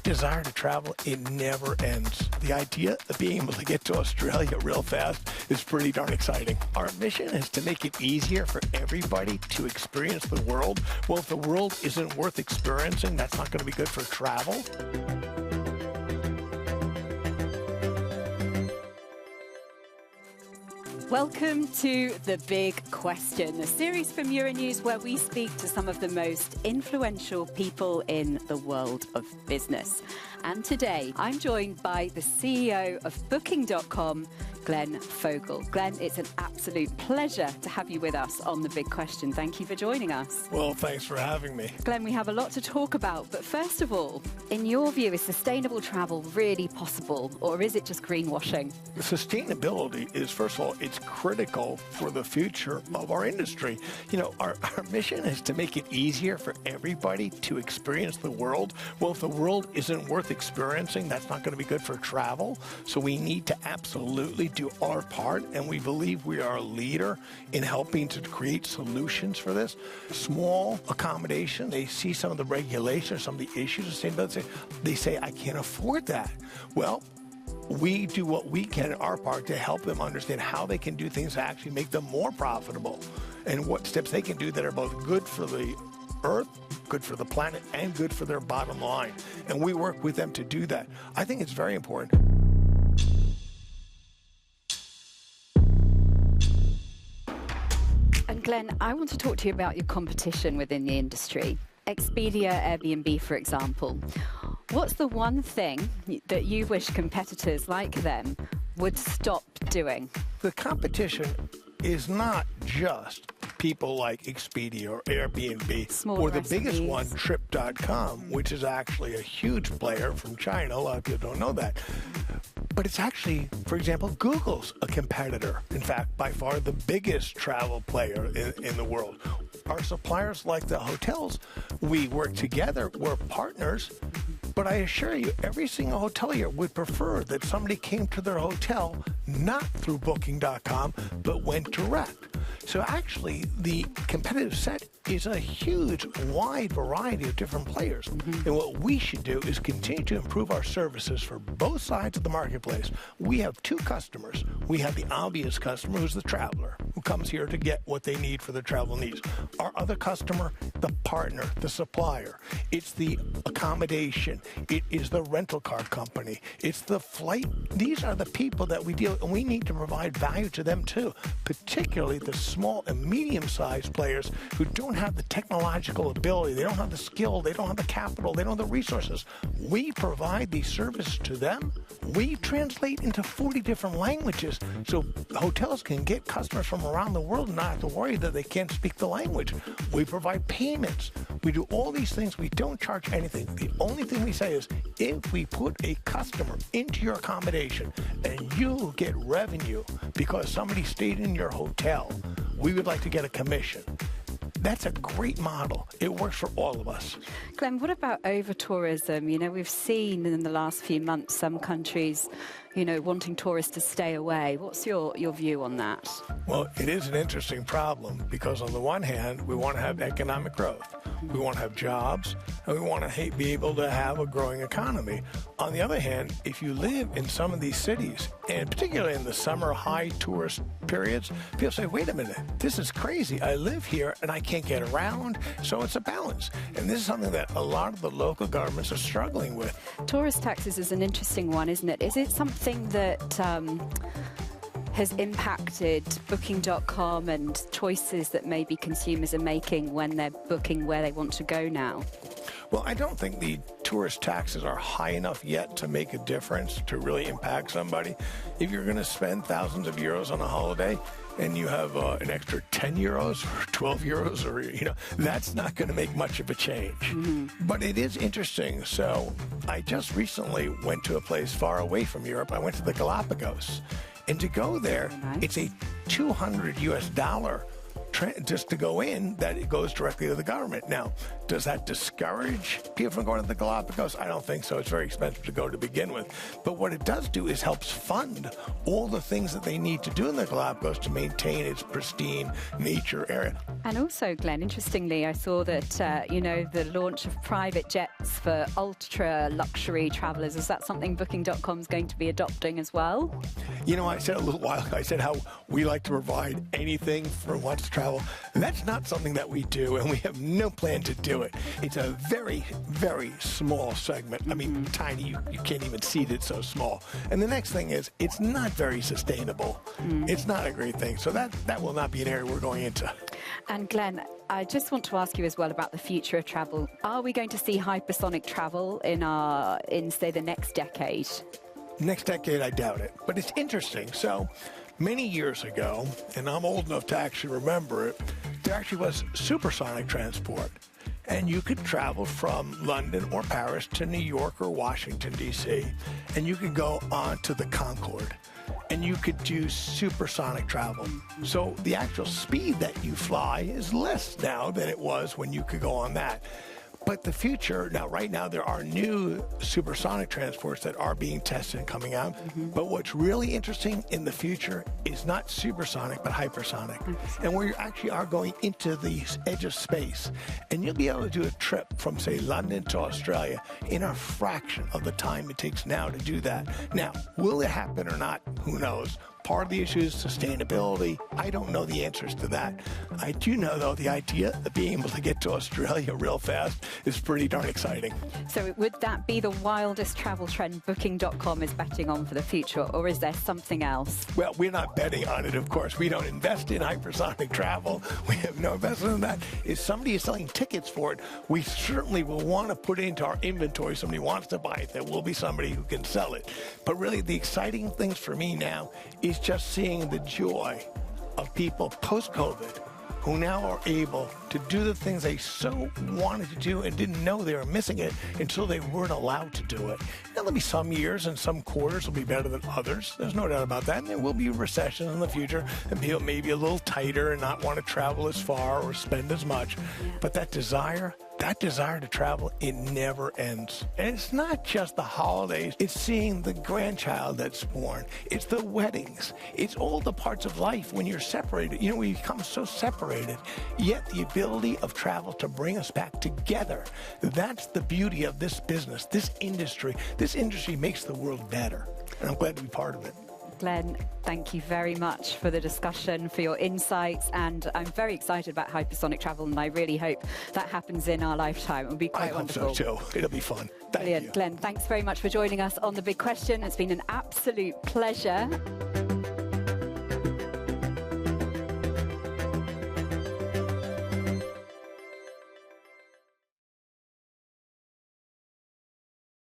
that desire to travel, it never ends. The idea of being able to get to Australia real fast is pretty darn exciting. Our mission is to make it easier for everybody to experience the world. Well, if the world isn't worth experiencing, that's not going to be good for travel. Welcome to The Big Question, a series from Euronews where we speak to some of the most influential people in the world of business. And today, I'm joined by the CEO of Booking.com, Glenn Fogel. Glenn, it's an absolute pleasure to have you with us on The Big Question. Thank you for joining us. Well, thanks for having me. Glenn, we have a lot to talk about, but first of all, in your view, is sustainable travel really possible, or is it just greenwashing? Sustainability is, first of all, it's critical for the future of our industry. You know, our mission is to make it easier for everybody to experience the world. Well, if the world isn't worth experiencing, that's not going to be good for travel. So we need to absolutely do our part, and we believe we are a leader in helping to create solutions for this. Small accommodation, they see some of the regulations, some of the issues of sustainability, they say, I can't afford that. Well, we do what we can in our part to help them understand how they can do things to actually make them more profitable and what steps they can do that are both good for the earth, good for the planet, and good for their bottom line. And we work with them to do that. I think it's very important. And Glenn, I want to talk to you about your competition within the industry. Expedia, Airbnb, for example. What's the one thing that you wish competitors like them would stop doing? The competition is not just people like Expedia or Airbnb, Smaller or the SMEs. biggest one, Trip.com, which is actually a huge player from China. A lot of people don't know that. But it's actually, for example, Google's a competitor. In fact, by far the biggest travel player in the world. Our suppliers, like the hotels, we work together, we're partners. But I assure you, every single hotelier would prefer that somebody came to their hotel not through Booking.com, but went direct. So actually, the competitive set is a huge, wide variety of different players. And what we should do is continue to improve our services for both sides of the marketplace. We have two customers. We have the obvious customer, who's the traveler, who comes here to get what they need for their travel needs. Our other customer, the partner, the supplier. It's the accommodation. It is the rental car company. It's the flight. These are the people that we deal with, and we need to provide value to them too, particularly the small and medium-sized players who don't have the technological ability, they don't have the skill, they don't have the capital, they don't have the resources. We provide these services to them. We translate into 40 different languages so hotels can get customers from around the world and not have to worry that they can't speak the language. We provide payments. We do all these things. We don't charge anything. The only thing we say is, if we put a customer into your accommodation and you get revenue because somebody stayed in your hotel, we would like to get a commission. That's a great model. It works for all of us. Glenn, what about over-tourism? You know, we've seen in the last few months some countries, you know, wanting tourists to stay away. What's your view on that? Well, it is an interesting problem because on the one hand, we want to have economic growth. We want to have jobs, and we want to be able to have a growing economy. On the other hand, if you live in some of these cities, and particularly in the summer high tourist periods, people say, wait a minute, this is crazy. I live here and I can't get around, so it's a balance. And this is something that a lot of the local governments are struggling with. Tourist taxes is an interesting one, isn't it? Is it something that has impacted Booking.com and choices that maybe consumers are making when they're booking where they want to go now? Well, I don't think the tourist taxes are high enough yet to make a difference to really impact somebody. If you're going to spend thousands of euros on a holiday and you have an extra 10 euros or 12 euros, or, you know, that's not going to make much of a change. But it is interesting. So I just recently went to a place far away from Europe. I went to the Galapagos. And to go there, it's a $200 just to go in, that it goes directly to the government. Now, does that discourage people from going to the Galapagos? I don't think so. It's very expensive to go to begin with. But what it does do is helps fund all the things that they need to do in the Galapagos to maintain its pristine nature area. And also, Glenn, interestingly, I saw that, the launch of private jets for ultra-luxury travellers, is that something Booking.com is going to be adopting as well? You know, I said a little while ago, I said how we like to provide anything for who wants to travel. That's not something that we do, and we have no plan to do it. It's a very, very small segment. I mean, tiny. You can't even see it. It's so small. And the next thing is, it's not very sustainable. It's not a great thing. So that will not be an area we're going into. And Glenn, I just want to ask you as well about the future of travel. Are we going to see hypersonic travel in say, the next decade? Next decade, I doubt it. But it's interesting. So many years ago, and I'm old enough to actually remember it, there actually was supersonic transport. And you could travel from London or Paris to New York or Washington, D.C., and you could go on to the Concorde. And you could do supersonic travel. So the actual speed that you fly is less now than it was when you could go on that. But the future, now right now there are new supersonic transports that are being tested and coming out. But what's really interesting in the future is not supersonic, but hypersonic. And where you actually are going into the edge of space. And you'll be able to do a trip from, say, London to Australia in a fraction of the time it takes now to do that. Now, will it happen or not? Who knows? Part of the issue is sustainability. I don't know the answers to that. I do know, though, the idea of being able to get to Australia real fast is pretty darn exciting. So would that be the wildest travel trend Booking.com is betting on for the future, or is there something else? Well, we're not betting on it, of course. We don't invest in hypersonic travel. We have no investment in that. If somebody is selling tickets for it, we certainly will want to put it into our inventory. Somebody wants to buy it, there will be somebody who can sell it. But really, the exciting things for me now is just seeing the joy of people post-COVID who now are able to do the things they so wanted to do and didn't know they were missing it until they weren't allowed to do it. Now, there'll be some years and some quarters will be better than others. There's no doubt about that. And there will be recessions in the future and people may be a little tighter and not want to travel as far or spend as much. But that desire to travel, it never ends. And it's not just the holidays. It's seeing the grandchild that's born. It's the weddings. It's all the parts of life when you're separated. You know, we become so separated. Yet the ability of travel to bring us back together, that's the beauty of this business, this industry. This industry makes the world better. And I'm glad to be part of it. Glenn, thank you very much for the discussion, for your insights, and I'm very excited about hypersonic travel, and I really hope that happens in our lifetime. It will be quite wonderful. I hope so too. It'll be fun. Thank Brilliant. you. Glenn, thanks very much for joining us on The Big Question. It's been an absolute pleasure.